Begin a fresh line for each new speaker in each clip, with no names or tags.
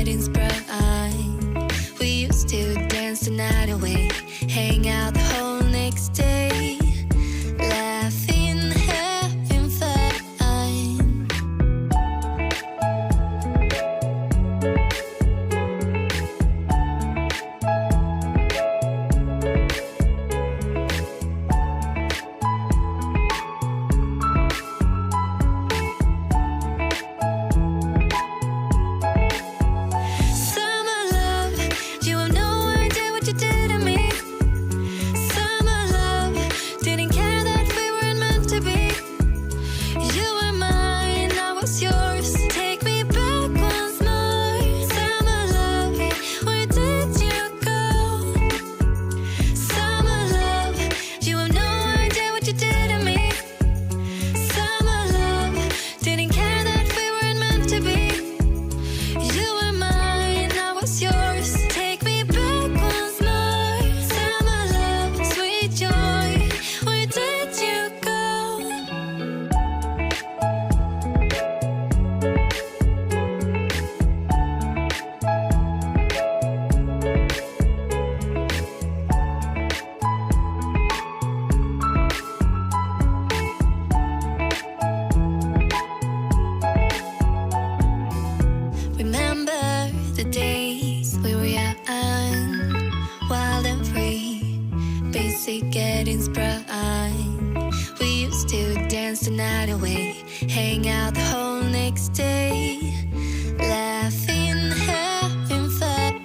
getting sprung. We used to dance the night away, hang out the whole next day, laughing, having fun. Summer love, you have no idea what you did to me. Summer love, didn't care that we weren't meant to be. You were mine, I was yours. Take me back once more. Summer love, where did you go? Summer love, you have no idea what you did to me. Summer love, didn't care that we weren't meant to be. You were mine, I was yours. Take me back once more. Summer love, sweet joy, where did you go? Remember the days we were young, wild and free, basic getting sprung. We used to dance the night away, hang out the whole next day, laughing, having fun.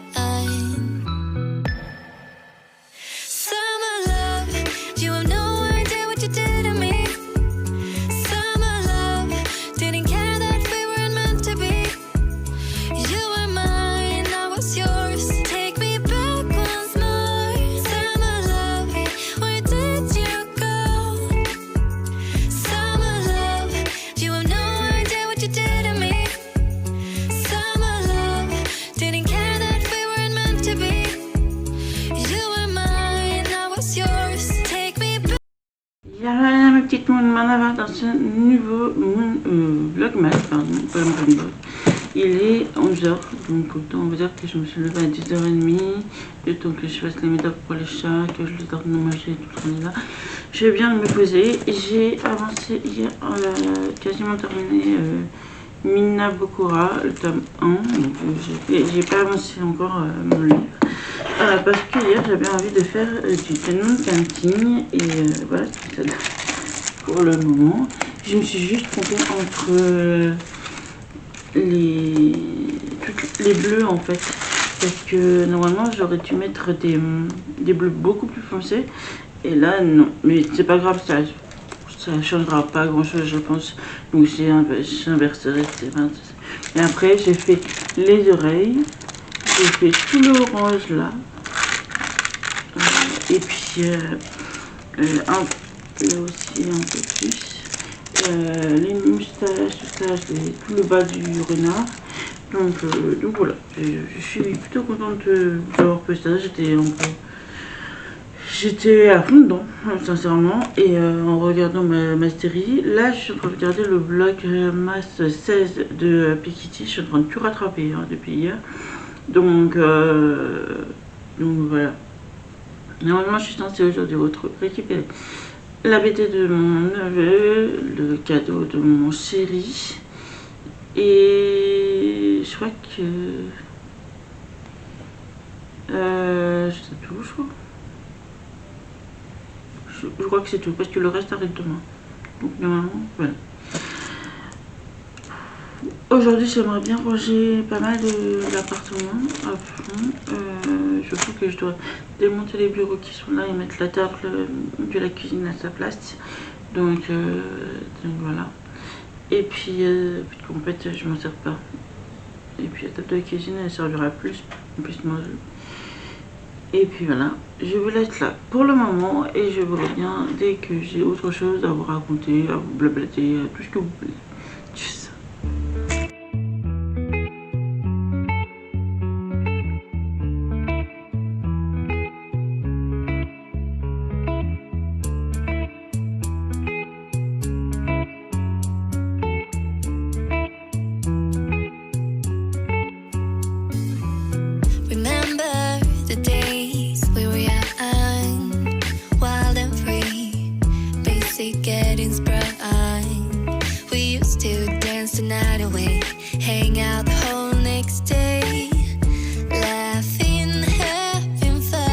Summer love, you have no idea what you did to me. Summer love, didn't care that we weren't meant to be. You were mine, I was yours. Take me back once more. Summer love, where did you go? Summer love, you have no idea what you did to me. Summer love, didn't care that we weren't meant to be. You were mine, I was yours. Take me back.
Y'a ma petite Moon Manava dans ce nouveau vlogmas, pardon, pas un vlog. Il est 11h, donc autant vous dire que je me suis levée à 10h30, le temps que je fasse les méthodes pour les chats, que je les donne à manger, tout ce qu'on est là. Je vais bien me poser. J'ai avancé hier, quasiment terminé Mina Bokura, le tome 1. Donc j'ai pas avancé encore mon livre. Parce que hier j'avais envie de faire du canon painting et voilà ce que ça donne pour le moment. Je me suis juste trompée entre les bleus en fait, parce que normalement j'aurais dû mettre des bleus beaucoup plus foncés et là non, mais c'est pas grave, ça changera pas grand chose je pense, donc j'inverserai. Et après j'ai fait les oreilles, j'ai fait tout le orange là, et puis là aussi un peu plus. Les moustaches, tout ça, tout le bas du renard. Donc voilà, je suis plutôt contente d'avoir fait ça. J'étais à fond dedans, sincèrement. Et en regardant ma série, là je suis en train de regarder le vlog Mass 16 de Piketty. Je suis en train de tout rattraper depuis hier. Donc voilà. Normalement je suis censée aujourd'hui récupérer la BD de mon neveu, le cadeau de mon chéri, et je crois que c'est tout, je crois. Je crois que c'est tout, parce que le reste arrive demain. Donc normalement, voilà. Aujourd'hui, j'aimerais bien ranger pas mal de l'appartement à fond. Surtout que je dois démonter les bureaux qui sont là et mettre la table de la cuisine à sa place. Donc voilà. Et puis en fait, je m'en sers pas. Et puis la table de la cuisine, elle servira plus qu'on puisse manger. Et puis voilà, je vous laisse là pour le moment et je vous reviens dès que j'ai autre chose à vous raconter, à vous blablater, tout ce que vous voulez. Tchuss.
night away, hang out the whole next day, laughing, having fun.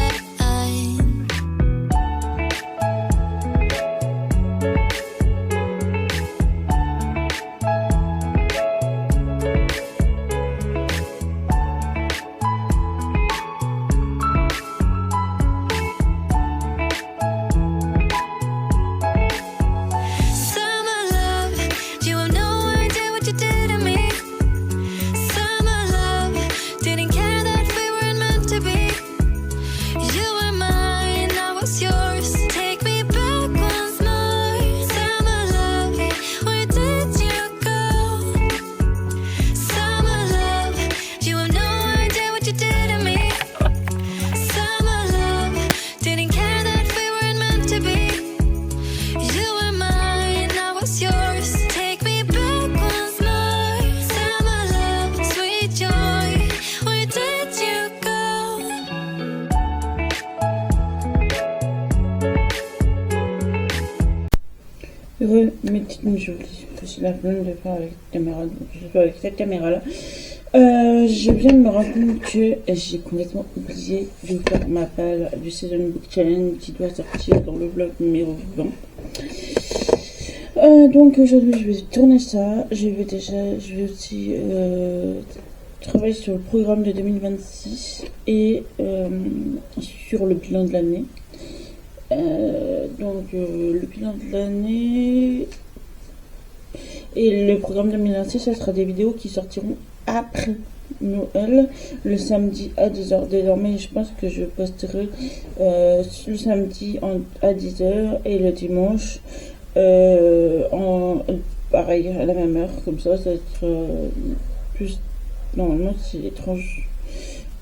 Summer love, you have no idea what you did to me. Summer love, didn't care that we weren't meant to be. You were mine, I was yours. Take me back once more. Summer love, where did you go? Summer love, you have no idea what you did to me. Summer love, didn't care that we weren't meant to be. You were mine, I was yours. Take me back once more. Summer love, sweet joy, where did you go?
Heureux, mes petites jolies. J'ai la flemme de faire avec la caméra, donc je fais avec cette caméra-là. Je viens de me rendre compte que j'ai complètement oublié de faire ma palle du Season Book Challenge qui doit sortir dans le vlog numéro 20. Donc aujourd'hui je vais tourner ça. Je vais aussi travailler sur le programme de 2026 et sur le bilan de l'année. Le bilan de l'année et le programme 2026, ça sera des vidéos qui sortiront après Noël, le samedi à 10h. Désormais, je pense que je posterai le samedi à 10h et le dimanche pareil, à la même heure. Comme ça va être plus... Normalement, c'est les tranches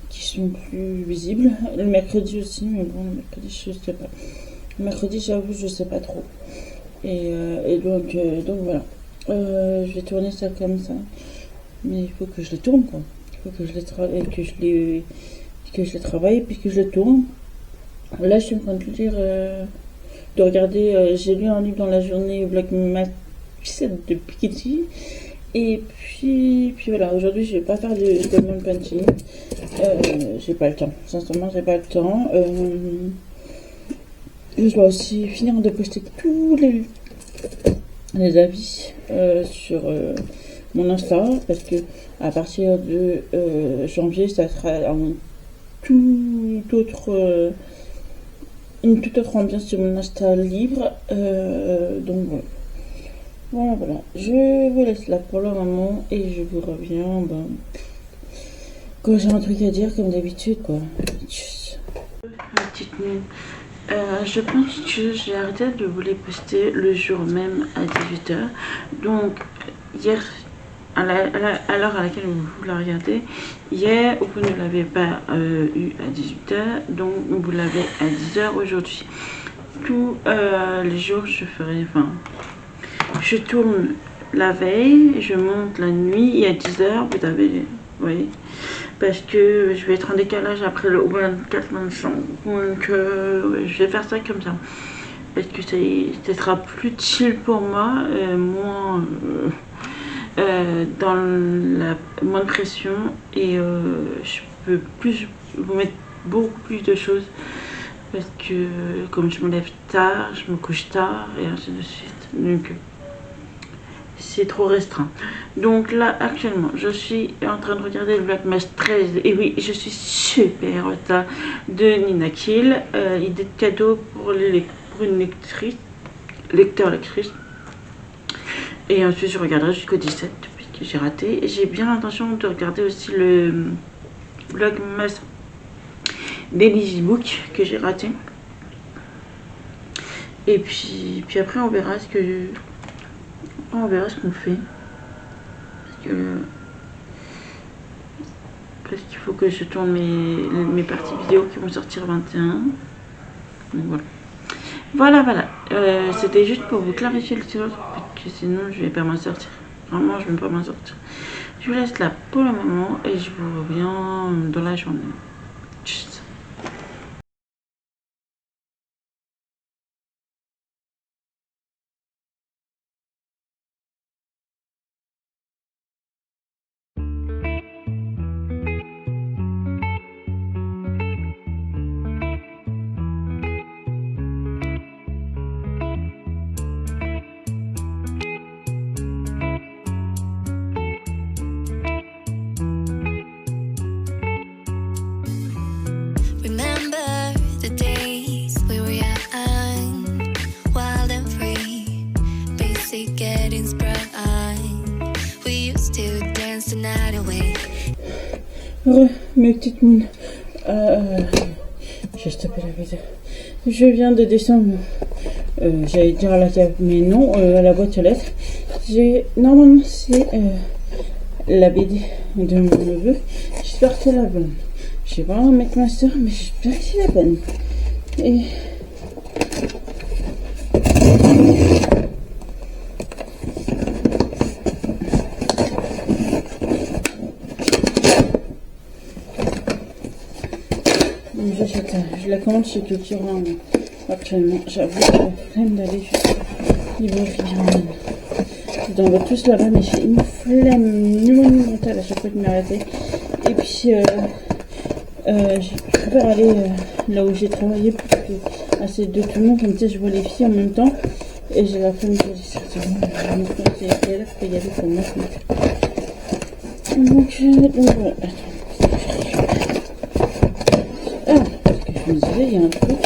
qui sont plus visibles. Le mercredi aussi, mais bon, le mercredi, je sais pas. Le mercredi, j'avoue, je sais pas trop. Et donc voilà. Je vais tourner ça comme ça. Mais il faut que je les tourne, quoi. Il faut que je les travaille, que je les travaille, puis que je les tourne. Là, je suis en train de lire, de regarder. J'ai lu un livre dans la journée, Black Mask de Piketty. Et puis voilà, aujourd'hui je vais pas faire de diamond painting. J'ai pas le temps. Sincèrement, j'ai pas le temps. Je dois aussi finir de poster tous les avis sur mon Insta, parce que à partir de janvier, ça sera une toute autre ambiance sur mon Insta libre. Donc voilà. Voilà, je vous laisse là pour le moment et je vous reviens quand j'ai un truc à dire comme d'habitude, quoi. Tchuss. Ma petite nuit. Je pense que j'ai arrêté de vous les poster le jour même à 18h. Donc hier, à l'heure à laquelle vous la regardez, hier vous ne l'avez pas eu à 18h, donc vous l'avez à 10h aujourd'hui. Tous les jours je ferai, je tourne la veille, je monte la nuit et à 10h, vous avez, oui, parce que je vais être en décalage après le 24-25, donc je vais faire ça comme ça, parce que ça sera plus chill pour moi, moins moins de pression, et je peux plus vous mettre beaucoup plus de choses, parce que comme je me lève tard, je me couche tard, et ainsi de suite, donc c'est trop restreint. Donc là actuellement je suis en train de regarder le Black Mask 13 et oui, je suis super retard de Nina Kill, idée de cadeau pour une lectrice, et ensuite je regarderai jusqu'au 17 depuis que j'ai raté, et j'ai bien l'intention de regarder aussi le Black Mask d'Elise Book que j'ai raté, et puis après on verra ce qu'on fait, parce qu'il faut que je tourne mes parties vidéo qui vont sortir 21. Donc voilà. C'était juste pour vous clarifier le silence, parce que sinon je vais pas m'en sortir. Vraiment, je vais pas m'en sortir. Je vous laisse là pour le moment et je vous reviens dans la journée. Tchuss.
night away.
Mes petites mounes. J'ai stoppé la vidéo. Je viens de descendre. J'allais dire à la cave, mais non, à la boîte aux lettres. Normalement, c'est la BD de mon neveu. J'espère que c'est la bonne. Je vais pas en mettre ma soeur, mais j'espère que c'est la bonne. Et je la commande chez Culture actuellement. J'avoue, j'ai la flemme d'aller jusqu'à Librairie. Je dois tous là-bas, mais j'ai une flemme monumentale à chaque fois de m'arrêter. Et puis, je préfère aller là où j'ai travaillé parce que assez de tout le monde, comme ça je vois les filles en même temps. Et j'ai la flemme de les sortir. C'est là qu'il faut y aller pour moi. Donc voilà. Je me disais, il y a un truc.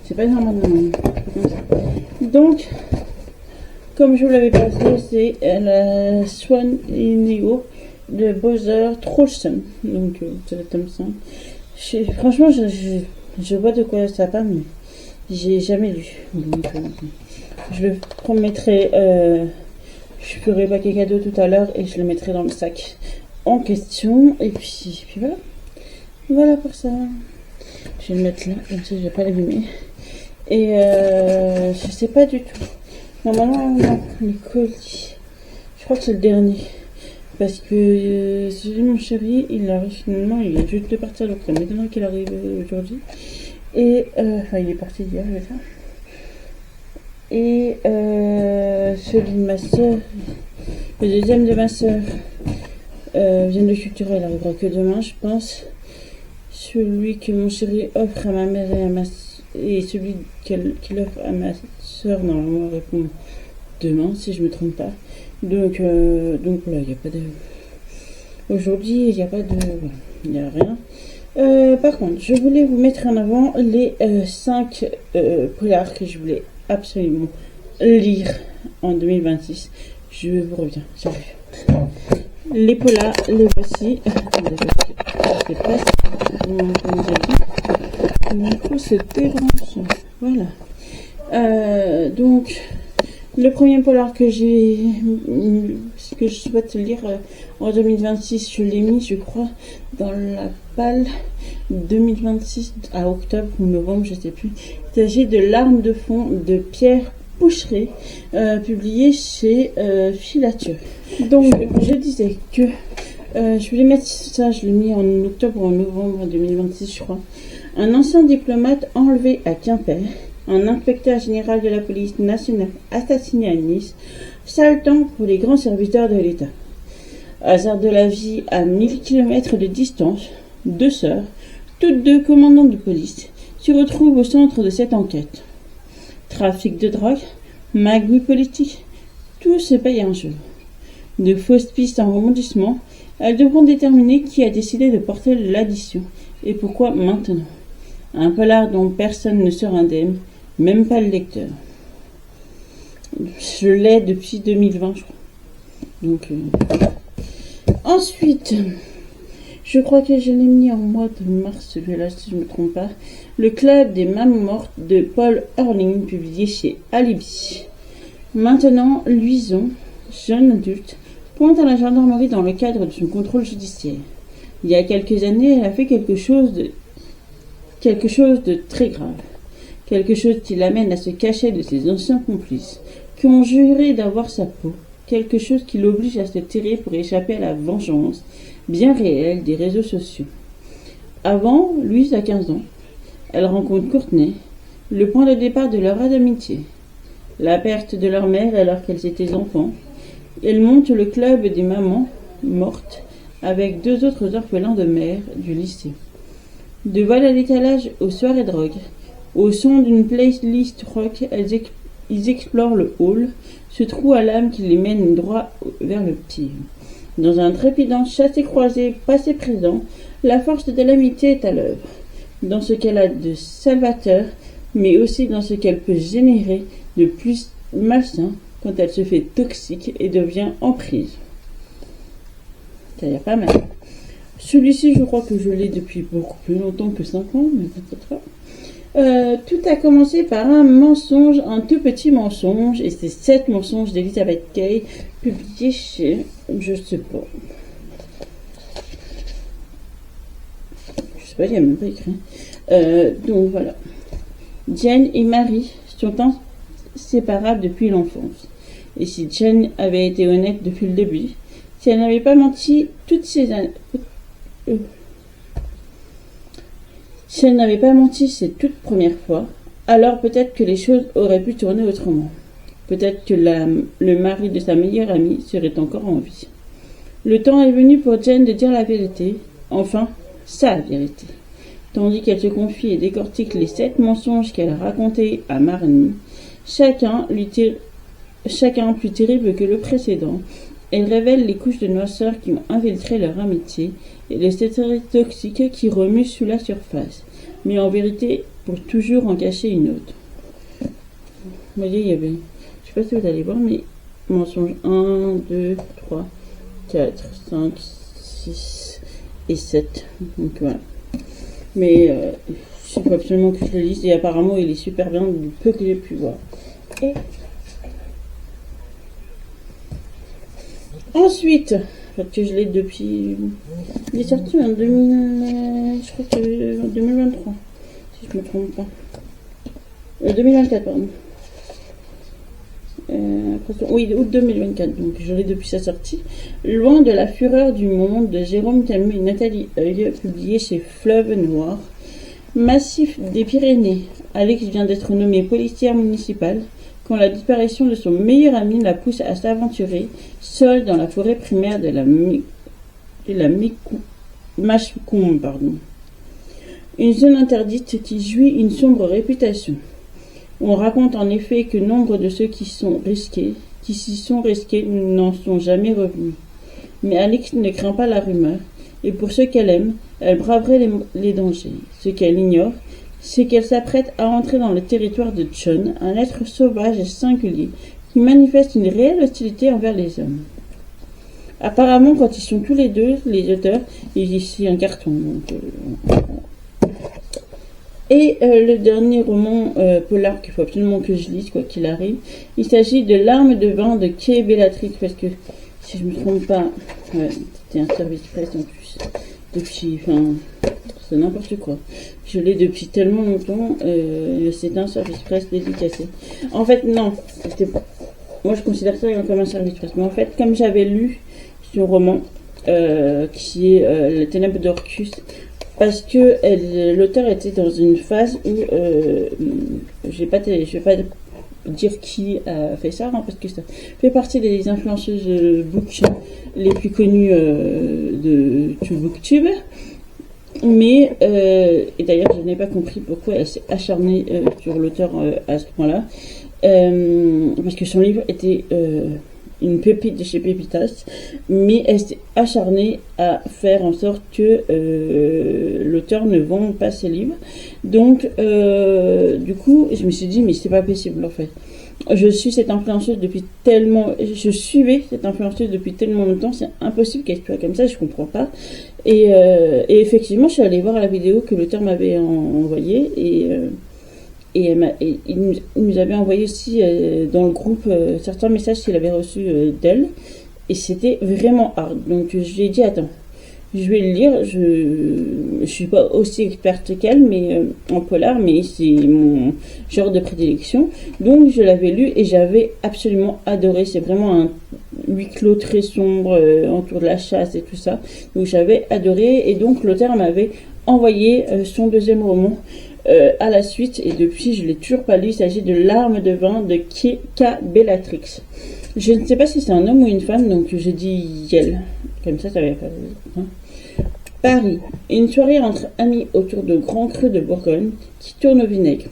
C'est pas normalement. Donc, comme je vous l'avais passé, c'est la Swan et Neo de Bowser Trollson. Donc, c'est le tome 5. Franchement, je vois de quoi ça parle, mais j'ai jamais lu. Donc, je le promettrai. Je ferai paquet cadeau tout à l'heure et je le mettrai dans le sac en question. Et puis voilà. Voilà pour ça. Je vais le mettre là, comme ça je vais pas l'abîmer. Et je sais pas du tout. Normalement, non, les colis. Je crois que c'est le dernier. Parce que celui de mon chéri, il arrive finalement, il est juste de partir donc ça m'étonnerait qu'il arrive aujourd'hui. Et enfin, il est parti hier, je vais faire. Et celui de ma soeur, le deuxième de ma soeur, vient de Cultura, il arrivera que demain, je pense. Celui que mon chéri offre à ma mère et celui qu'il offre à ma soeur, normalement, répond demain, si je me trompe pas. Donc voilà, il n'y a pas de. Aujourd'hui, il n'y a pas de. Il n'y a rien. Par contre, je voulais vous mettre en avant les 5 polars que je voulais absolument lire en 2026. Je vous reviens, j'arrive. Les polars, les voici. Je sais pas si vous m'entendez. Mon coup se débranche. Voilà. Donc, le premier polar que je souhaite lire en 2026, je l'ai mis, je crois, dans la palle 2026 à octobre ou novembre, je sais plus. Il s'agit de L'arme de fond de Pierre Poucheret, publié chez Filature. Donc, je disais que je voulais mettre ça, je l'ai mis en octobre ou en novembre 2026, je crois. Un ancien diplomate enlevé à Quimper, un inspecteur général de la police nationale assassiné à Nice, sale temps pour les grands serviteurs de l'État. Hasard de la vie, à 1000 km de distance, 2 sœurs, toutes 2 commandantes de police, se retrouvent au centre de cette enquête. Trafic de drogue, magouille politique, tout se paye un jour. De fausses pistes en rebondissement, elles devront déterminer qui a décidé de porter l'addition et pourquoi maintenant. Un polar dont personne ne sera indemne, même pas le lecteur. Je l'ai depuis 2020, je crois. Donc, ensuite, je crois que je l'ai mis en mois de mars, celui-là, si je ne me trompe pas. Le club des Mamans mortes de Paul Hurling, publié chez Alibi. Maintenant, Luison, jeune adulte, pointe à la gendarmerie dans le cadre de son contrôle judiciaire. Il y a quelques années, elle a fait quelque chose de très grave. Quelque chose qui l'amène à se cacher de ses anciens complices, qui ont juré d'avoir sa peau. Quelque chose qui l'oblige à se tirer pour échapper à la vengeance, bien réelle, des réseaux sociaux. Avant, Louise a 15 ans. Elle rencontre Courtney, le point de départ de leur amitié. La perte de leur mère alors qu'elles étaient enfants. Elle monte le club des mamans mortes avec 2 autres orphelins de mère du lycée. De vol à l'étalage aux soirées drogue, au son d'une playlist rock, ils explorent le hall, ce trou à l'âme qui les mène droit vers le pire. Dans un trépidant chassé-croisé passé-présent, la force de l'amitié est à l'œuvre. Dans ce qu'elle a de salvateur, mais aussi dans ce qu'elle peut générer de plus malsain, quand elle se fait toxique et devient emprise. Ça a l'air pas mal. Celui-ci, je crois que je l'ai depuis beaucoup plus longtemps que 5 ans, mais peut-être. Tout a commencé par un mensonge, un tout petit mensonge, et c'est 7 mensonges d'Elizabeth Kay, publiés chez, je sais pas, il n'y a même pas écrit. Donc voilà. Jane et Mary sont inséparables depuis l'enfance. Et si Jane avait été honnête depuis le début, si elle n'avait pas menti toutes ces années, si elle n'avait pas menti ces toutes premières fois, alors peut-être que les choses auraient pu tourner autrement. Peut-être que le mari de sa meilleure amie serait encore en vie. Le temps est venu pour Jane de dire la vérité, enfin, sa vérité. Tandis qu'elle se confie et décortique les 7 mensonges qu'elle a racontés à Marnie, chacun plus terrible que le précédent, elle révèle les couches de noirceur qui ont infiltré leur amitié et les secrets toxiques qui remuent sous la surface, mais en vérité pour toujours en cacher une autre. Vous voyez, il y avait, je sais pas si vous allez voir, mais mensonges 1, 2, 3, 4, 5, 6 et 7. Donc voilà. Mais il faut absolument que je le lise et apparemment il est super bien du peu que j'ai pu voir. Et ensuite, parce que je l'ai depuis, il est sorti en 2000, je crois que 2023, si je me trompe pas. 2024 pardon. Oui, août 2024, donc je l'ai depuis sa sortie. Loin de la fureur du monde de Jérôme Camus et Nathalie Heuil, publié chez Fleuve Noir. Massif des Pyrénées. Alex vient d'être nommée policière municipale quand la disparition de son meilleur ami la pousse à s'aventurer seule dans la forêt primaire de la Mâcombe, une zone interdite qui jouit une sombre réputation. On raconte en effet que nombre de ceux qui s'y sont risqués n'en sont jamais revenus. Mais Alex ne craint pas la rumeur, et pour ceux qu'elle aime, elle braverait les dangers. Ce qu'elle ignore, c'est qu'elle s'apprête à entrer dans le territoire de John, un être sauvage et singulier, qui manifeste une réelle hostilité envers les hommes. Apparemment, quand ils sont tous les deux, les auteurs, ils ici un carton. Donc, Et le dernier roman polar qu'il faut absolument que je lise, quoi qu'il arrive, il s'agit de Larmes de vin de Kay Bellatrix, parce que, si je ne me trompe pas, c'était un service presse en plus, depuis, c'est n'importe quoi. Je l'ai depuis tellement longtemps, c'est un service presse dédicacé. En fait, non, moi je considère ça comme un service presse, mais en fait, comme j'avais lu ce roman, qui est Les Ténèbres d'Orcus, parce que l'auteur était dans une phase où je vais pas dire qui a fait ça, parce que ça fait partie des influenceuses book les plus connues de BookTube. Mais et d'ailleurs je n'ai pas compris pourquoi elle s'est acharnée sur l'auteur à ce point-là, parce que son livre était une pépite de chez Pépitas, mais elle s'est acharnée à faire en sorte que l'auteur ne vende pas ses livres. Donc, du coup, je me suis dit, mais c'est pas possible en fait. Je suivais cette influenceuse depuis tellement longtemps, c'est impossible qu'elle soit comme ça, je comprends pas. Et effectivement, je suis allée voir la vidéo que l'auteur m'avait envoyée et il nous avait envoyé aussi dans le groupe certains messages qu'il avait reçus d'elle. Et c'était vraiment hard. Donc je lui ai dit, attends, je vais le lire. Je suis pas aussi experte qu'elle, mais en polar, mais c'est mon genre de prédilection. Donc je l'avais lu et j'avais absolument adoré. C'est vraiment un huis clos très sombre autour de la chasse et tout ça. Donc j'avais adoré. Et donc l'auteur m'avait envoyé son deuxième roman à la suite, et depuis je l'ai toujours pas lu. Il s'agit de Larmes de vin de Kay Bellatrix. Je ne sais pas si c'est un homme ou une femme, donc je dis elle, comme ça va pas. Paris, une soirée entre amis autour de grands crus de Bourgogne qui tournent au vinaigre.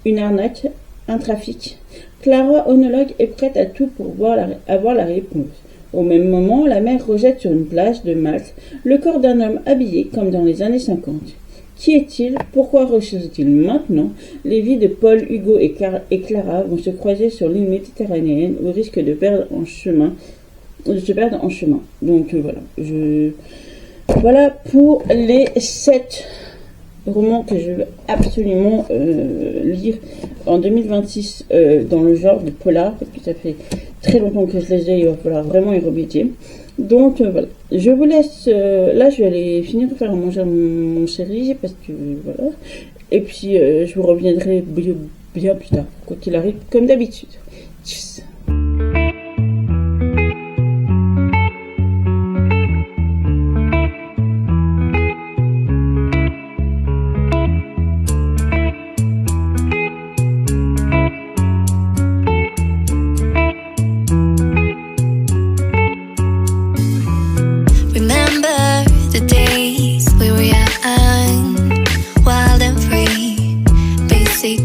Une arnaque, un trafic. Clara, onologue, est prête à tout pour avoir la réponse. Au même moment, la mer rejette sur une plage de Malte le corps d'un homme habillé comme dans les années 50. Qui est-il? Pourquoi ressurgit-il maintenant? Les vies de Paul, Hugo et Clara vont se croiser sur l'île méditerranéenne au risque de se perdre en chemin. Donc voilà, voilà pour les 7 romans que je veux absolument lire en 2026 dans le genre de polar, parce que ça fait très longtemps que je les ai, il va falloir vraiment y remédier. Donc voilà, je vous laisse, là je vais aller finir de faire à manger mon chéri, parce que voilà, et puis je vous reviendrai bien plus tard, quand il arrive, comme d'habitude. Tchuss.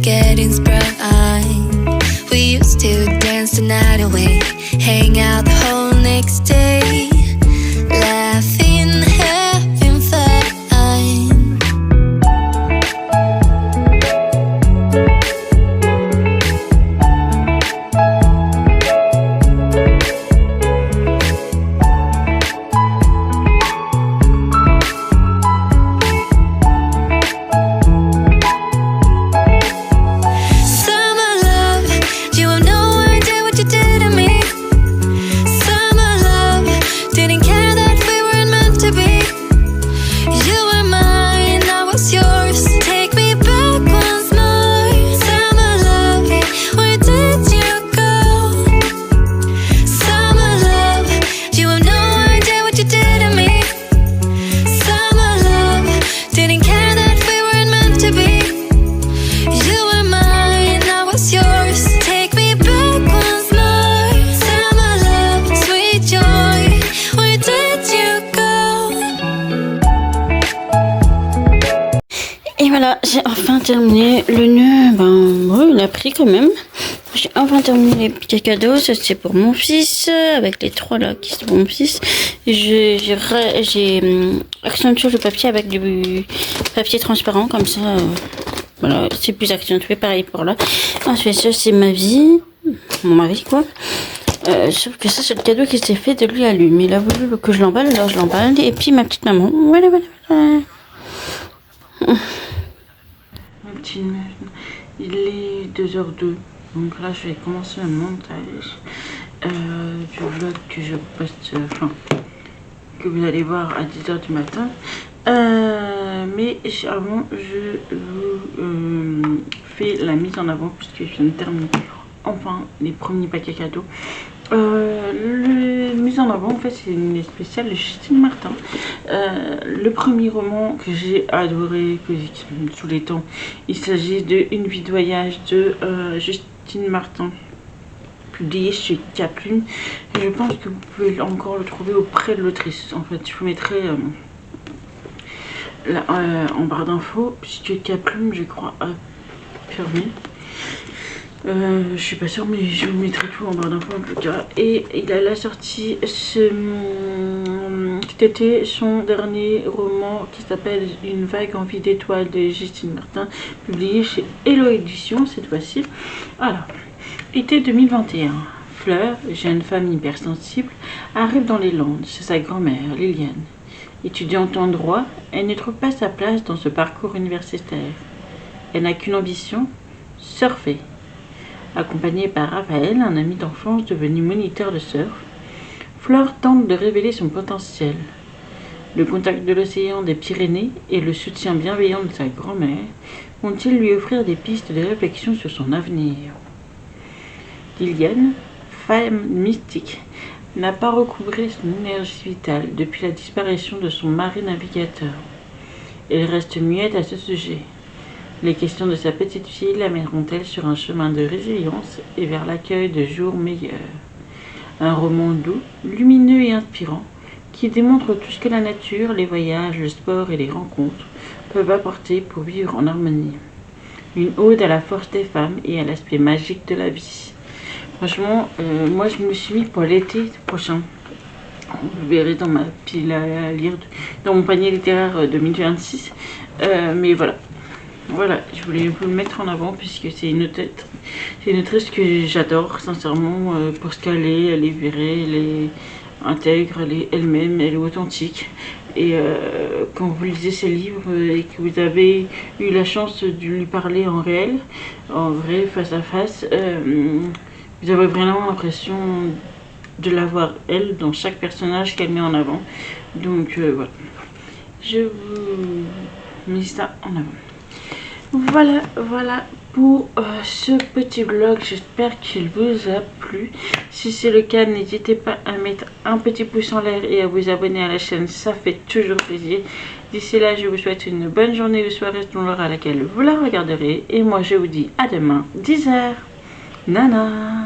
Getting sprung. We used to dance the night away, hang out the whole next day, laughing, having fun.
Voilà, j'ai enfin terminé le nœud. Il a pris quand même. J'ai enfin terminé les petits cadeaux. Ça, c'est pour mon fils. Avec les 3 là qui sont pour mon fils. J'ai accentué le papier avec du papier transparent. Comme ça, voilà, c'est plus accentué. Pareil pour là. Ensuite, ça, c'est ma vie. Mon mari, quoi. Sauf que ça, c'est le cadeau qui s'est fait de lui à lui. Mais il a voulu que je l'emballe, alors je l'emballe. Et puis ma petite maman. Voilà. Il est 2h02, donc là je vais commencer le montage du vlog que je poste, que vous allez voir à 10h du matin. Mais avant je vous fais la mise en avant puisque je viens de terminer enfin les premiers paquets cadeaux. Le mise en avant en fait c'est une spéciale de Justine Martin. Le premier roman que j'ai adoré, que j'ai tous les temps, il s'agit de Une vie de voyage de Justine Martin, publié chez Caplume. Je pense que vous pouvez encore le trouver auprès de l'autrice. En fait je vous mettrai en barre d'infos puisque Caplume je crois a fermé. Je suis pas sûre, mais je vous mettrai tout en barre d'infos en tout cas. Et il a sorti cet été son dernier roman qui s'appelle Une vague envie d'étoiles de Justine Martin, publié chez Hello Édition cette fois-ci. Alors, été 2021. Fleur, jeune femme hypersensible, arrive dans les Landes chez sa grand-mère Liliane. Étudiante en droit, elle ne trouve pas sa place dans ce parcours universitaire. Elle n'a qu'une ambition, surfer. Accompagnée par Raphaël, un ami d'enfance devenu moniteur de surf, Fleur tente de révéler son potentiel. Le contact de l'océan des Pyrénées et le soutien bienveillant de sa grand-mère vont-ils lui offrir des pistes de réflexion sur son avenir? Liliane, femme mystique, n'a pas recouvré son énergie vitale depuis la disparition de son mari navigateur. Elle reste muette à ce sujet. Les questions de sa petite fille l'amèneront-elles sur un chemin de résilience et vers l'accueil de jours meilleurs? Un roman doux, lumineux et inspirant, qui démontre tout ce que la nature, les voyages, le sport et les rencontres peuvent apporter pour vivre en harmonie. Une ode à la force des femmes et à l'aspect magique de la vie. Franchement, moi je me suis mis pour l'été prochain. Vous verrez dans ma pile à lire, dans mon panier littéraire 2026. Mais voilà. Voilà, je voulais vous le mettre en avant puisque c'est une autrice que j'adore sincèrement pour ce qu'elle est virée, elle est intègre, elle est elle-même, elle est authentique. Et quand vous lisez ses livres et que vous avez eu la chance de lui parler en réel, en vrai, face à face, vous avez vraiment l'impression de la voir elle dans chaque personnage qu'elle met en avant. Donc voilà, je vous mets ça en avant. Voilà pour ce petit vlog. J'espère qu'il vous a plu. Si c'est le cas, n'hésitez pas à mettre un petit pouce en l'air et à vous abonner à la chaîne. Ça fait toujours plaisir. D'ici là, je vous souhaite une bonne journée ou soirée selon l'heure à laquelle vous la regarderez. Et moi, je vous dis à demain, 10 h. Nana.